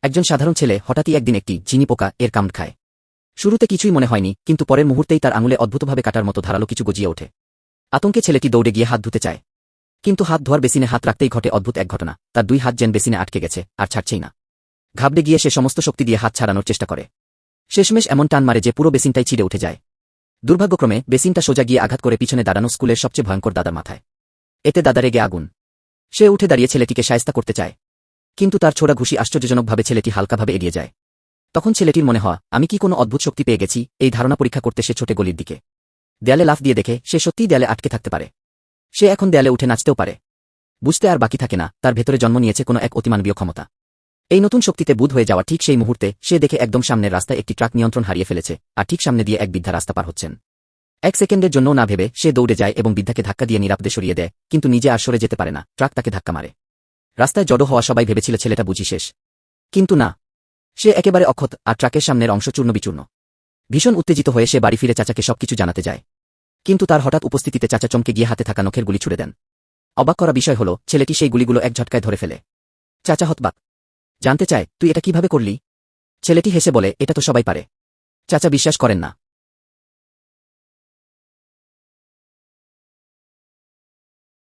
একজন সাধারণ ছেলে হঠাৎই একদিন একটি চিনি পোকা এর কামড় খায়। শুরুতে কিছুই মনে হয়নি, কিন্তু পরের মুহূর্তেই তার আঙুলে অদ্ভুতভাবে কাটার মতো ধারালো কিছু গজিয়ে ওঠে। আতঙ্কে ছেলেটি দৌড়ে গিয়ে হাত ধুতে চায়, কিন্তু হাত ধোয়ার বেসিনে হাত রাখতেই ঘটে অদ্ভুত এক ঘটনা। তার 2 হাত যেন বেসিনে আটকে গেছে, আর ছাড়ছেই না। ঘাবড়ে গিয়ে সে সমস্ত শক্তি দিয়ে হাত ছাড়ানোর চেষ্টা করে। শেষমেশ এমন টান মারে যে পুরো বেসিনটাই ছিঁড়ে উঠে যায়। দুর্ভাগ্যক্রমে বেসিনটা সোজা গিয়ে আঘাত করে পিছনে দাঁড়ানো স্কুলের সবচেয়ে ভয়ঙ্কর দাদার মাথায়। এতে দাদা রেগে আগুন। সে উঠে দাঁড়িয়ে ছেলেটিকে শায়েস্তা করতে চায়, কিন্তু তার ছোড়া ঘুষি আশ্চর্যজনকভাবে ছেলেটি হালকাভাবে এড়িয়ে যায়। তখন ছেলেটির মনে হয়, আমি কি কোনো অদ্ভুত শক্তি পেয়ে গেছি? এই ধারণা পরীক্ষা করতে সে ছোটে গলির দিকে দেয়ালে লাফ দিয়ে দেখে সে সত্যিই দেয়ালে আটকে থাকতে পারে। সে এখন দেয়ালে উঠে নাচতেও পারে। বুঝতে আর বাকি থাকে না, তার ভেতরে জন্ম নিয়েছে কোনো এক অতিমানবীয় ক্ষমতা। এই নতুন শক্তিতে বুঁদ হয়ে যাওয়া ঠিক সেই মুহূর্তে সে দেখে একদম সামনের রাস্তায় একটি ট্রাক নিয়ন্ত্রণ হারিয়ে ফেলেছে, আর ঠিক সামনে দিয়ে এক বৃদ্ধা রাস্তা পার হচ্ছেন। 1 সেকেন্ডের জন্যও না ভেবে সে দৌড়ে যায় এবং বৃদ্ধাকে ধাক্কা দিয়ে নিরাপদে সরিয়ে দেয়, কিন্তু নিজে আর সরে যেতে পারে না। ট্রাক তাকে ধাক্কা মারে। রাস্তায় জড়ো হওয়া সবাই ভেবেছিল ছেলেটা বুঝি শেষ, কিন্তু না, সে একেবারে অক্ষত, আর ট্রাকের সামনের অংশ চূর্ণবিচূর্ণ। ভীষণ উত্তেজিত হয়ে সে বাড়ি ফিরে চাচাকে সবকিছু জানাতে যায়, কিন্তু তার হঠাৎ উপস্থিতিতে চাচা চমকে গিয়ে হাতে থাকা নখের গুলি ছুড়ে দেন। অবাক করা বিষয় হল, ছেলেটি সেই গুলিগুলো এক ঝটকায় ধরে ফেলে। চাচা হতবাক, জানতে চায়, তুই এটা কিভাবে করলি? ছেলেটি হেসে বলে, এটা তো সবাই পারে। চাচা বিশ্বাস করেন না।